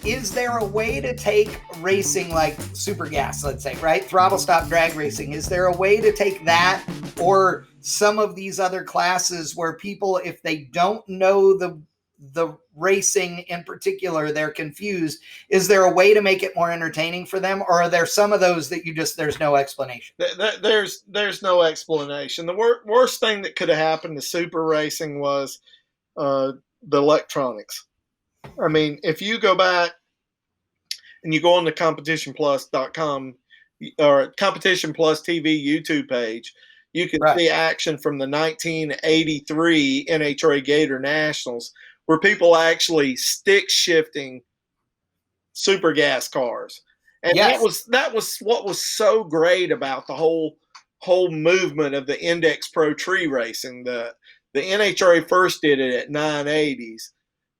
is there a way to take racing like super gas, let's say, right? Throttle stop drag racing. Is there a way to take that or some of these other classes where people, if they don't know the racing in particular, they're confused? Is there a way to make it more entertaining for them? Or are there some of those that there's no explanation? There's no explanation. The worst thing that could have happened to super racing was the electronics. I mean, if you go back and you go on the competitionplus.com or Competition Plus TV YouTube page, you can see action from the 1983 NHRA Gator Nationals where people actually stick shifting super gas cars. And that was what was so great about the whole movement of the Index Pro tree racing. The NHRA first did it at 980s.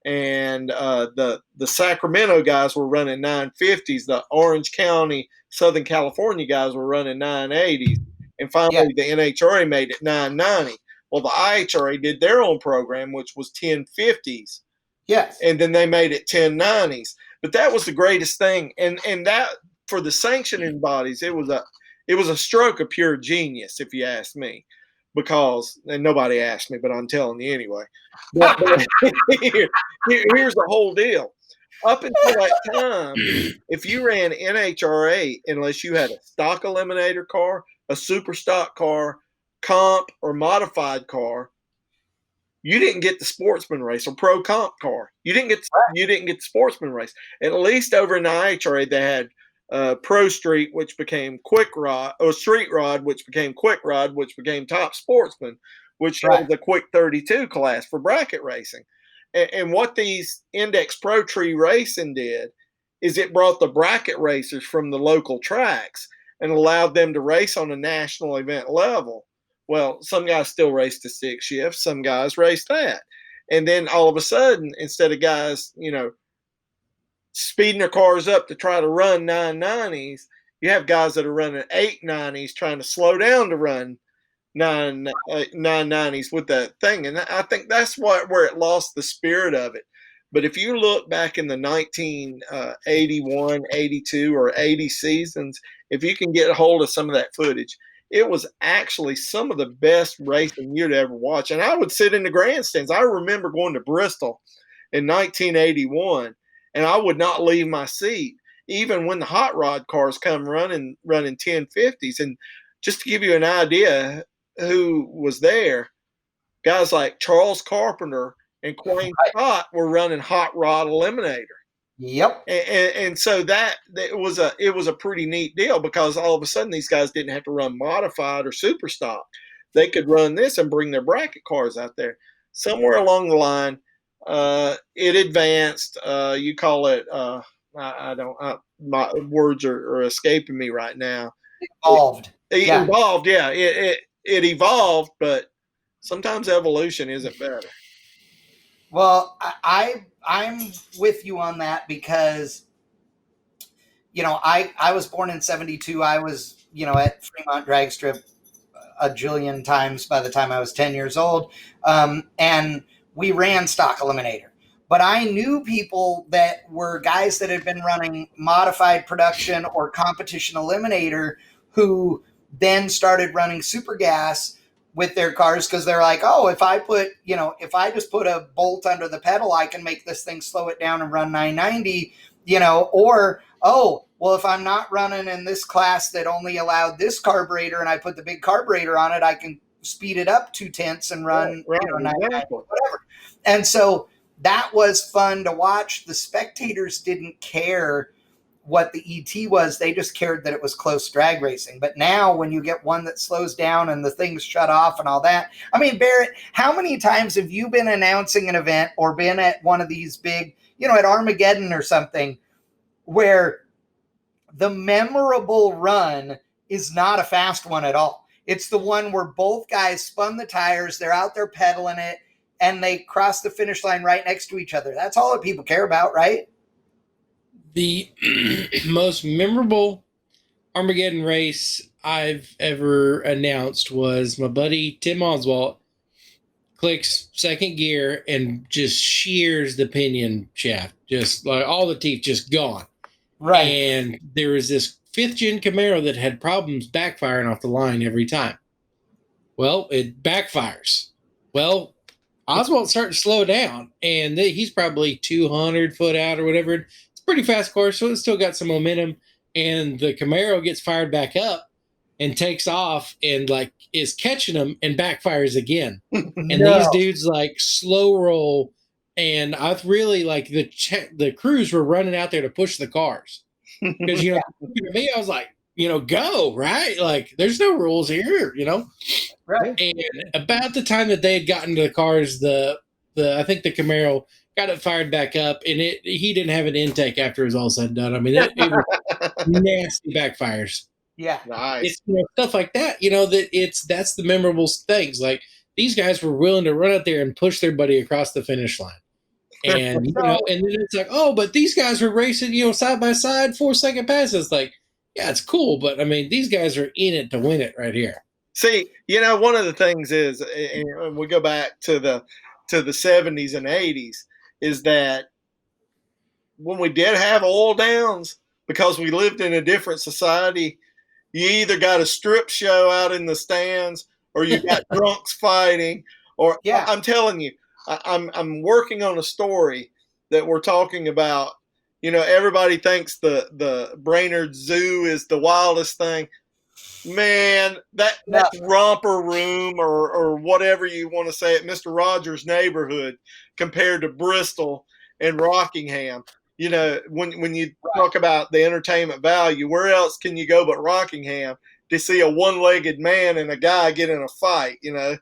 And the Sacramento guys were running 950s. The Orange County, Southern California guys were running 980s. And finally, the NHRA made it 990. Well, the IHRA did their own program, which was 1050s. Yes. And then they made it 1090s. But that was the greatest thing. And that, for the sanctioning bodies, it was a stroke of pure genius, if you ask me. Because, and nobody asked me, but I'm telling you anyway. But here's the whole deal. Up until that time, if you ran NHRA, unless you had a stock eliminator car, a super stock car, comp, or modified car, you didn't get the sportsman race or pro comp car. You didn't get the sportsman race. At least over in the IHRA, they had Pro Street, which became Quick Rod, or Street Rod, which became Quick Rod, which became Top Sportsman, which was the Quick 32 class for bracket racing. And what these Index Pro Tree Racing did is it brought the bracket racers from the local tracks and allowed them to race on a national event level. Well, some guys still race to stick shift, some guys race that. And then all of a sudden, instead of guys, speeding their cars up to try to run 990s, you have guys that are running 890s trying to slow down to run 990s with that thing. And I think that's where it lost the spirit of it. But if you look back in the 1981, 82, or 80 seasons, if you can get a hold of some of that footage, it was actually some of the best racing you'd ever watch. And I would sit in the grandstands. I remember going to Bristol in 1981, and I would not leave my seat, even when the hot rod cars come running 1050s. And just to give you an idea who was there, guys like Charles Carpenter and Quayne Scott were running hot rod eliminator. Yep. And so that it was a pretty neat deal, because all of a sudden these guys didn't have to run modified or super stock. They could run this and bring their bracket cars out there. Somewhere along the line, it advanced. You call it, my words are escaping me right now. Evolved. Evolved, yeah. It evolved, but sometimes evolution isn't better. Well, I'm with you on that because, I was born in 72. I was, at Fremont Dragstrip a jillion times by the time I was 10 years old. And we ran stock eliminator. But I knew people that were guys that had been running modified production or competition eliminator who then started running super gas with their cars, because they're like, oh, if I just put a bolt under the pedal, I can make this thing slow it down and run 990, or, oh, well, if I'm not running in this class that only allowed this carburetor and I put the big carburetor on it, I can speed it up 2/10 and run 990, whatever. And so that was fun to watch. The spectators didn't care what the ET was. They just cared that it was close drag racing. But now when you get one that slows down and the things shut off and all that, I mean, Barrett, how many times have you been announcing an event or been at one of these big, at Armageddon or something, where the memorable run is not a fast one at all? It's the one where both guys spun the tires, they're out there pedaling it, and they cross the finish line right next to each other. That's all that people care about, right? The most memorable Armageddon race I've ever announced was my buddy Tim Oswalt clicks second gear and just shears the pinion shaft, just like all the teeth just gone. Right. And there was this 5th gen Camaro that had problems backfiring off the line every time. Well, it backfires. Well, Oswald's starting to slow down, and he's probably 200 foot out or whatever. It's a pretty fast car, so it's still got some momentum. And the Camaro gets fired back up and takes off and like is catching them and backfires again. And these dudes like slow roll. And I really like the crews were running out there to push the cars because, you know, to me, I was like, you know, go, right? Like there's no rules here, you know? Right. And about the time that they had gotten to the cars, I think the Camaro got it fired back up, and he didn't have an intake after it was all said and done. I mean, it was nasty backfires. Yeah. Nice. It's, you know, stuff like that, you know, that's the memorable things. Like these guys were willing to run out there and push their buddy across the finish line. And, you know, and then it's like, oh, but these guys were racing, you know, side by side, 4-second passes. Like, yeah, it's cool, but I mean, these guys are in it to win it right here. See, you know, one of the things is, and we go back to the 70s and 80s, is that when we did have oil downs, because we lived in a different society, you either got a strip show out in the stands, or you got drunks fighting, or Yeah. I'm telling you, I'm working on a story that we're talking about. You know, everybody thinks the Brainerd Zoo is the wildest thing. Man, that romper room or whatever you want to say at Mr. Rogers' neighborhood compared to Bristol and Rockingham. You know, when you talk about the entertainment value, where else can you go but Rockingham to see a one-legged man and a guy get in a fight, you know?